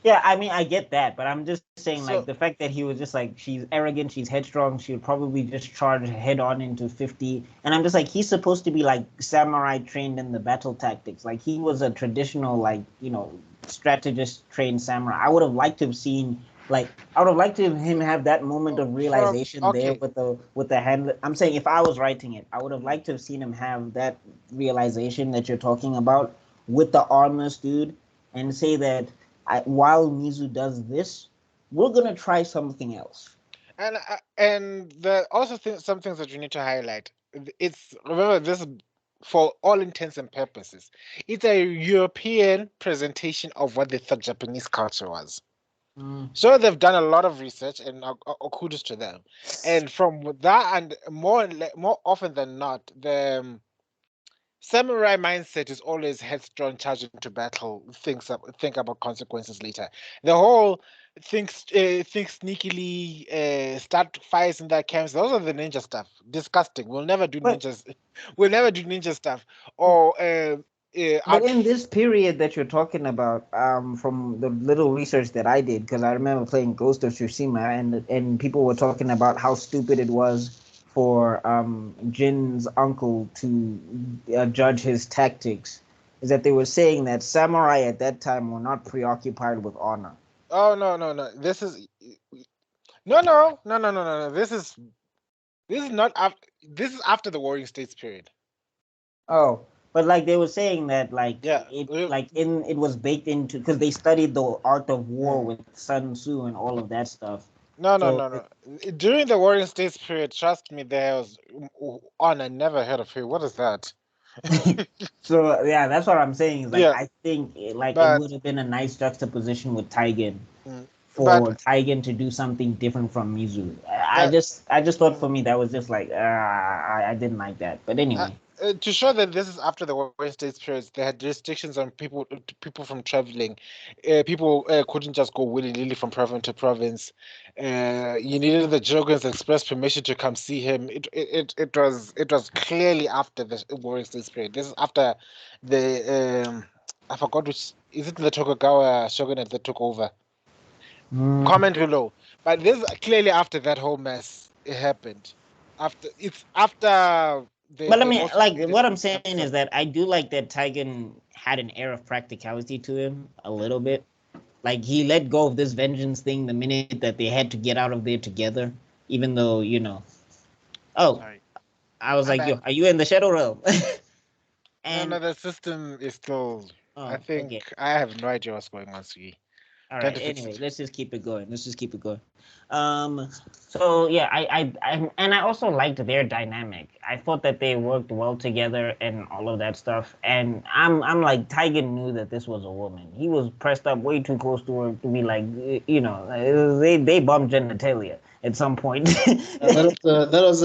B: Yeah, I mean, I get that, but I'm just saying, like, the fact that he was just like, she's arrogant, she's headstrong, she would probably just charge head on into 50. And I'm just like, he's supposed to be like samurai trained in the battle tactics. Like, he was a traditional, like, strategist trained samurai. I would have liked to have seen, like, I would have liked to have him have that moment of realization there with the hand. I'm saying, if I was writing it, I would have liked to have seen him have that realization that you're talking about with the armless dude, and say that, while Mizu does this, we're gonna try something else.
D: And also some things that you need to highlight. Remember this, for all intents and purposes, it's a European presentation of what they thought Japanese culture was. So they've done a lot of research, and kudos to them. And from that, and more often than not, the samurai mindset is always headstrong, charge into battle, think about consequences later. The whole think sneakily, start fires in their camps. Those are the ninja stuff. Disgusting. We'll never do ninjas. We'll never do ninja stuff. Or
B: but in this period that you're talking about, from the little research that I did, because I remember playing Ghost of Tsushima, and people were talking about how stupid it was for Jin's uncle to judge his tactics, is that they were saying that samurai at that time were not preoccupied with honor.
D: Oh no! This is no. This is not after. This is after the Warring States period.
B: Oh, but like they were saying that, like, it was baked into, because they studied the art of war with Sun Tzu and all of that stuff.
D: No. During the Warring States period, trust me, there was honor. Never heard of it. What is that?
B: So yeah, that's what I'm saying. Is like, I think it would have been a nice juxtaposition with Taigen, for Taigen to do something different from Mizu. I just thought, for me, that was just like, I didn't like that. But anyway.
D: To show that this is after the Warring States periods, they had restrictions on people from traveling. People couldn't just go willy-nilly from province to province. You needed the Jogan's express permission to come see him. It was clearly after the Warring States period. This is after the I forgot which, is it the Tokugawa shogunate that took over? Comment below. But this is clearly after that whole mess happened. After.
B: But let me, like, what I'm saying is that I do like that Taigen had an air of practicality to him a little bit. Like, he let go of this vengeance thing the minute that they had to get out of there together, even though, Oh, sorry. I was like, yo, are you in the Shadow Realm?
D: No, the system is still. I think I have no idea what's going on, Sugi.
B: All right. Anyway, let's just keep it going. So yeah, I also liked their dynamic. I thought that they worked well together and all of that stuff. And I'm like, Taigen knew that this was a woman. He was pressed up way too close to her to be like, they bumped genitalia at some point.
A: That was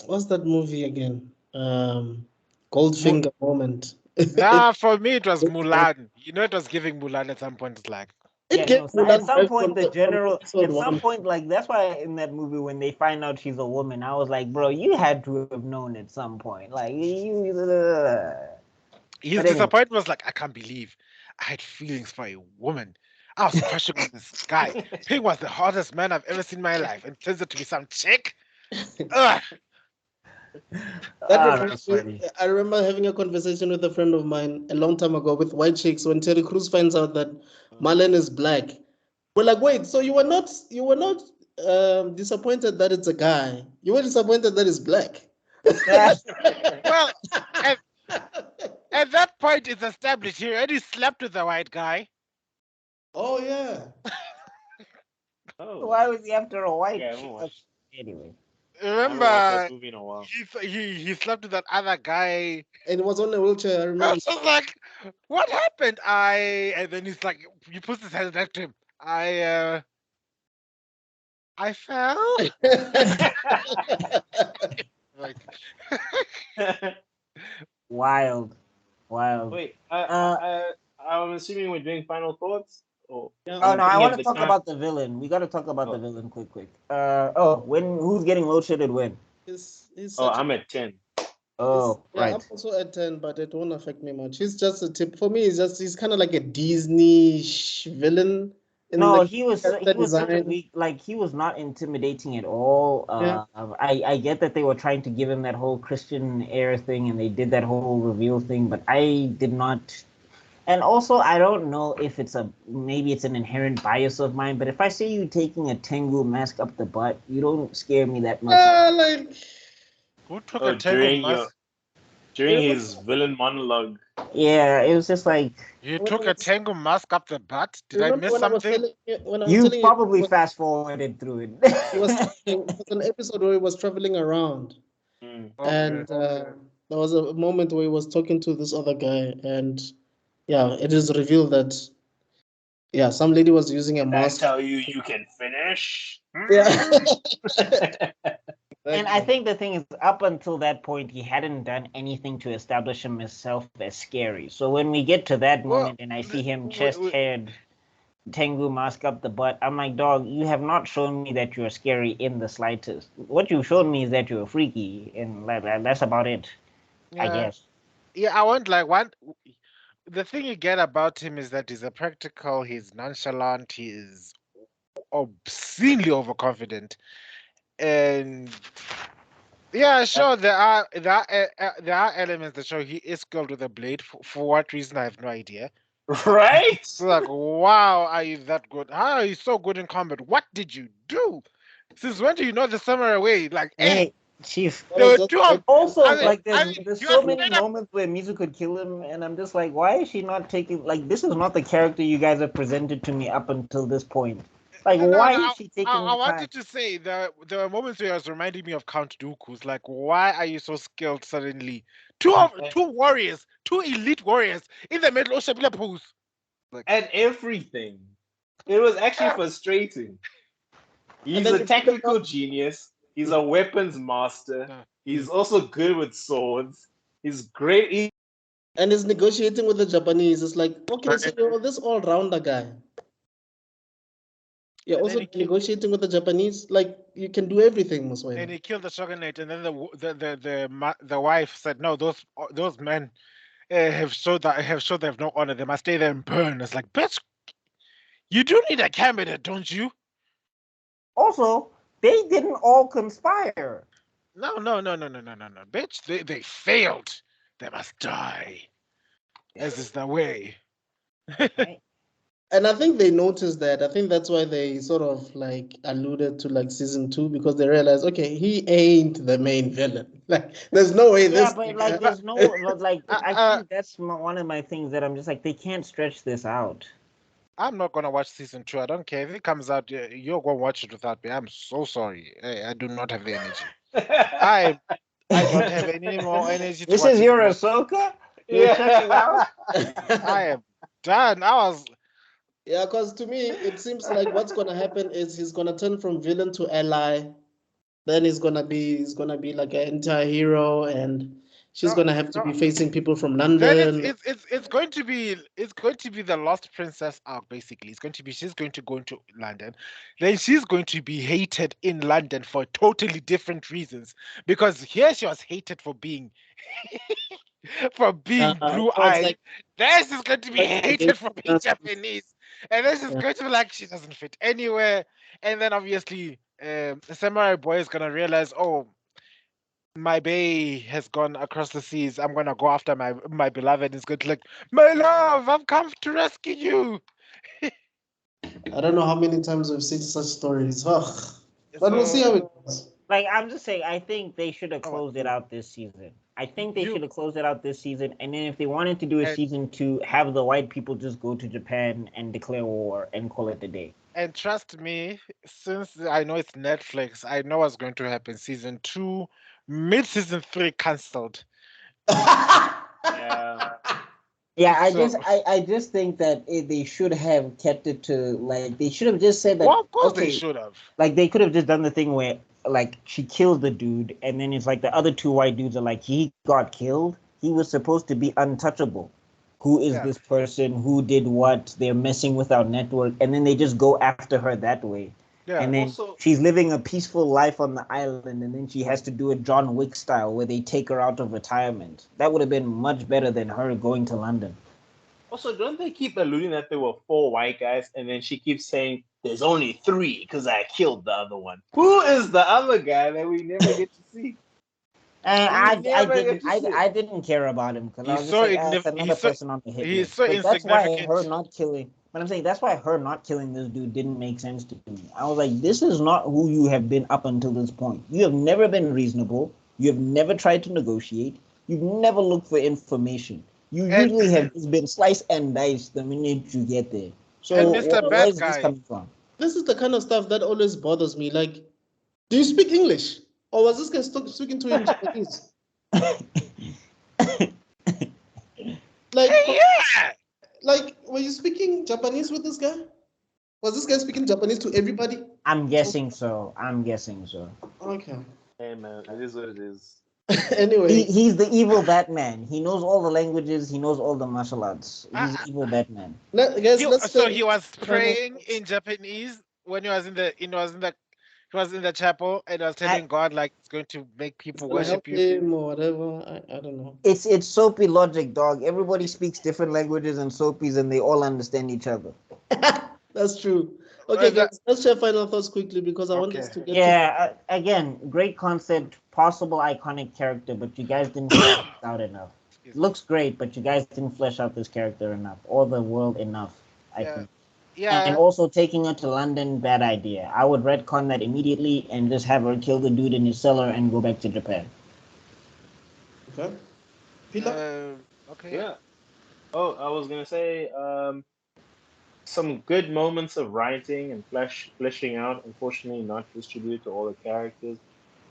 A: what's that movie again? Goldfinger moment.
D: Nah, for me it was Mulan. You know, it was giving Mulan at some point. It's like
A: It
B: Yeah,
A: gave
B: no. So at
A: Mulan
B: some
A: vibes
B: point, the
A: from
B: general,
A: episode
B: at some
A: one.
B: point, like that's why in that movie when they find out she's a woman, I was like, bro, you had to have known at some point, like you.
D: his
B: But anyway,
D: disappointment was like, I can't believe I had feelings for a woman. I was crushing on this guy. Ping was the hottest man I've ever seen in my life, and turns out to be some chick. Ugh.
A: That
B: that's
A: reminds me,
B: funny.
A: I remember having a conversation with a friend of mine a long time ago with White Chicks when Terry Crews finds out that Marlon is black. We're like, wait, so you were not disappointed that it's a guy. You were disappointed that it's black.
D: Well, at that point, it's established here, and he slept with the white guy.
A: Oh yeah.
C: Oh,
B: Why was he after a white?
C: yeah, I haven't watched.
B: Anyway,
C: I haven't watched
D: Remember,
C: that movie in a while.
D: he slept with that other guy.
A: And it was on a wheelchair, I
D: I
A: remember.
D: was just like, what happened? And then he's like, he puts his hand next to him. I fell. Like,
B: wild.
C: Wait, I'm assuming we're doing final thoughts. Oh,
B: Oh no, I want to talk about the villain. We got to talk about the
C: Oh.
B: villain quick. Who's getting load shedded when?
A: he's
C: Oh,
A: such
C: I'm at 10.
B: Oh,
A: yeah,
B: right.
A: I'm also at 10, but it won't affect me much. He's just a tip. For me, he's kind of like a Disney villain.
B: No,
A: the
B: he was such a weak, like he was not intimidating at all.
A: Yeah.
B: I get that they were trying to give him that whole Christian air thing, and they did that whole reveal thing, but I did not. And also, I don't know if maybe it's an inherent bias of mine, but if I see you taking a Tengu mask up the butt, you don't scare me that much.
A: Like
D: who took
C: Oh,
D: a Tengu mask?
C: during his villain monologue.
B: Yeah, it was just like
D: You took a Tengu mask up the butt? Did I
A: remember
D: miss
A: when
D: something?
A: when I was
B: you
A: telling
B: probably
A: you
B: fast forwarded through it.
A: it was an episode where he was traveling around,
C: Mm.
A: and there was a moment where he was talking to this other guy, and yeah, it is revealed that some lady was using a mask.
C: Tell you can finish.
A: Yeah.
B: And I think the thing is, up until that point, he hadn't done anything to establish himself as scary. So when we get to that moment and I see him chest-haired, Tengu mask up the butt, I'm like, dog, you have not shown me that you're scary in the slightest. What you've shown me is that you're freaky, and that's about it, I guess.
D: Yeah, I want like one. The thing you get about him is that he's a practical, he's nonchalant, he is obscenely overconfident, and yeah, sure, there are elements that show he is skilled with a blade. For what reason, I have no idea.
C: Right?
D: So like, wow, are you that good? How are you so good in combat? What did you do? Since when do you know the samurai way? Like,
B: Hey, Chief.
D: there were two of
B: Also,
D: I mean,
B: like,
D: I
B: there's
D: mean, you
B: so
D: are
B: many
D: straight up-
B: moments where Mizu could kill him, and I'm just like, why is she not taking, like, this is not the character you guys have presented to me up until this point. Like, why is she taking
D: I
B: the time?
D: wanted to say that there were moments where it was reminding me of Count Dooku's. Like, why are you so skilled suddenly? Two warriors, two elite warriors in the middle of Shabila pose. Like,
C: And everything. It was actually frustrating. He's a technical genius. He's a weapons master. He's also good with swords. He's great.
A: And he's negotiating with the Japanese. It's like, okay, so you're this all-rounder guy. You're also negotiating with the Japanese. Like, you can do everything, Muswena.
D: And he killed the shogunate, and then the wife said, "No, those men have showed they have no honor. They must stay there and burn." It's like, bitch, you do need a cabinet, don't you?
B: Also, they didn't all conspire.
D: No, bitch. They failed. They must die. This is the way.
A: And I think they noticed that. I think that's why they sort of like alluded to like season 2, because they realized, okay, he ain't the main villain. Like, there's no way this.
B: Yeah, but like, there's no like. I think that's one of my things that I'm just like, they can't stretch this out.
D: I'm not gonna watch season 2. I don't care if it comes out. You're gonna watch it without me. I'm so sorry. I do not have the energy. I don't have any more energy.
B: This is your Ahsoka. You're checking out.
D: I am done.
A: Yeah, because to me, it seems like what's gonna happen is he's gonna turn from villain to ally. Then he's gonna be like an anti-hero, and she's gonna have to be facing people from
D: Then
A: London.
D: it's going to be the Lost Princess arc basically. It's going to be she's going to go into London, then she's going to be hated in London for totally different reasons. Because here she was hated for being
A: So it's
D: blue-eyed.
A: like
D: Then she's going to be hated for being
A: yeah.
D: Japanese, and then she's going to be like she doesn't fit anywhere. And then obviously, the samurai boy is gonna realize, oh, my bae has gone across the seas. I'm gonna go after my beloved. It's going to like, my love, I've come to rescue you.
A: I don't know how many times we've seen such stories. Ugh. But we'll see
D: So,
A: how it goes.
B: Like, I'm just saying, I think they should have
D: Oh,
B: closed it out this season. I think they
D: You-
B: should have closed it out this season, and then if they wanted to do a
D: And-
B: season 2, have the white people just go to Japan and declare war and call it a day.
D: and trust me, since I know it's Netflix, I know what's going to happen. Season 2, mid-season 3 cancelled.
C: Yeah.
B: Yeah,
D: So-
B: I just think that they should have kept it to, like, they should have just said that.
D: Well, of course
B: okay,
D: they should have.
B: like, they could have just done the thing where, like, she killed the dude, and then it's like the other two white dudes are like, he got killed. He was supposed to be untouchable. Who is
D: Yeah.
B: this person? Who did what? They're messing with our network, and then they just go after her that way.
D: Yeah.
B: And then
C: Also-
B: she's living a peaceful life on the island, and then she has to do it John Wick style, where they take her out of retirement. That would have been much better than her going to London.
C: Also, don't they keep alluding that there were 4 white guys, and then she keeps saying there's only 3 because I killed the other one. Who is the other guy that we never get to see?
B: And
C: never get to see it.
B: I didn't care about him because I
D: He's
B: was just
D: so
B: like,
D: ignif-
B: it's another
D: he's so-
B: person on the hit
D: he's
B: list.
D: so
B: But that's why
D: insignificant.
B: her not killing. But I'm saying that's why her not killing this dude didn't make sense to me. I was like, this is not who you have been up until this point. You have never been reasonable. You have never tried to negotiate. You've never looked for information. You
D: And-
B: usually have just been slice and dice the minute you get there. So
D: And Mr.
B: where
D: Bad
B: is this
D: Guy.
B: coming from?
A: This is the kind of stuff that always bothers me. Like, do you speak English? Or was this guy speaking to you in Japanese? Like,
D: Yeah.
A: like, were you speaking Japanese with this guy? Was this guy speaking Japanese to everybody?
B: I'm guessing so.
A: Okay.
C: Hey man, it is what it is.
A: Anyway,
B: He's the evil Batman. He knows all the languages. He knows all the martial arts. He's the evil Batman.
A: guys, let's
D: So
A: stay-
D: he was praying in Japanese when he was in the chapel and was telling God like it's going to make people
A: gonna
D: worship
A: help
D: you.
A: him or whatever. I don't know.
B: It's soapy logic, dog. Everybody speaks different languages and soapies, and they all understand each other.
A: That's true. Okay,
D: that-
A: guys, let's share final thoughts quickly because I want us to get
B: Yeah, again, great concept, possible iconic character, but you guys didn't flesh it out enough. Looks great, but you guys didn't flesh out this character enough, or the world enough, I
D: Yeah.
B: think.
D: Yeah.
B: And also taking her to London, bad idea. I would retcon that immediately and just have her kill the dude in his cellar and go back to Japan.
A: to. Okay. Peter?
D: Okay.
C: Yeah. Oh, I was gonna say some good moments of writing and fleshing out. Unfortunately, not distributed to all the characters.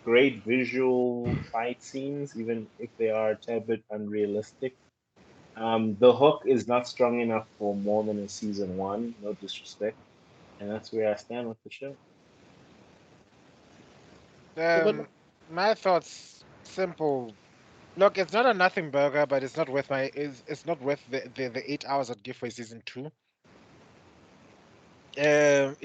C: Great visual fight scenes, even if they are a tad bit unrealistic. The hook is not strong enough for more than a season 1. No disrespect, and that's where I stand with the show.
D: My thoughts simple. Look, it's not a nothing burger, but it's not worth it's not worth the 8 hours I'd give for season 2.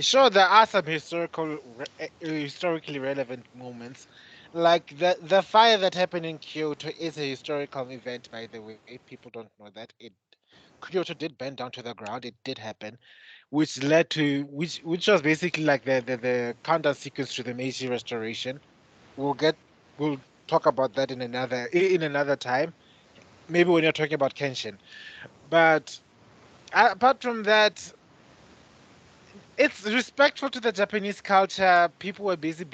D: Sure, there are some historically relevant moments, like the fire that happened in Kyoto is a historical event, by the way. People don't know that Kyoto did burn down to the ground. It did happen, which led to which was basically like the countdown sequence to the Meiji Restoration. We'll talk about that in another time, maybe when you're talking about Kenshin. But apart from that, it's respectful to the Japanese culture. People were busy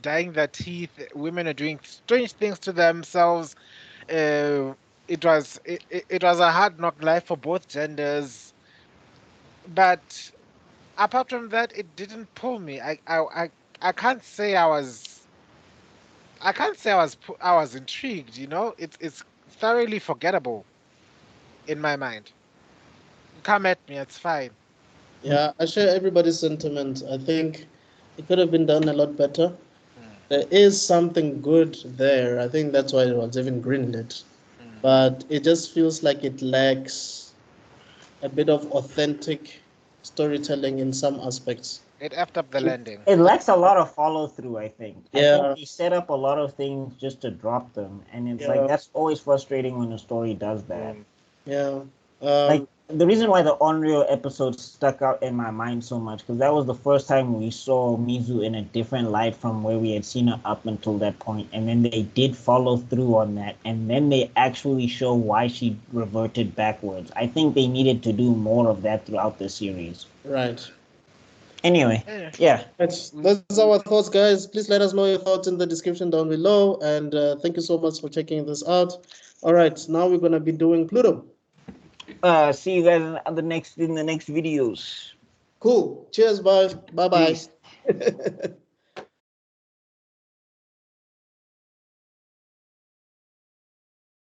D: dyeing their teeth. Women are doing strange things to themselves. It was a hard knock life for both genders. But apart from that, it didn't pull me. I can't say I was. I was intrigued. You know, it's thoroughly forgettable in my mind. Come at me, it's fine.
A: Yeah, I share everybody's sentiment. I think it could have been done a lot better. There is something good there. I think that's why it was even greenlit. But it just feels like it lacks a bit of authentic storytelling in some aspects.
D: It effed up the landing.
B: It lacks a lot of follow through, I think. I
A: Yeah.
B: think they set up a lot of things just to drop them. And it's
A: Yeah.
B: like that's always frustrating when a story does that.
A: Yeah.
B: Like the reason why the Unreal episode stuck out in my mind so much, because that was the first time we saw Mizu in a different light from where we had seen her up until that point, and then they did follow through on that, and then they actually show why she reverted backwards. I think they needed to do more of that throughout the series.
A: Right.
B: Anyway, yeah.
A: Those are our thoughts, guys. Please let us know your thoughts in the description down below, and thank you so much for checking this out. All right, now we're gonna be doing Pluto.
B: See you guys in the next videos.
A: Cool. Cheers. Bye. Bye. Bye.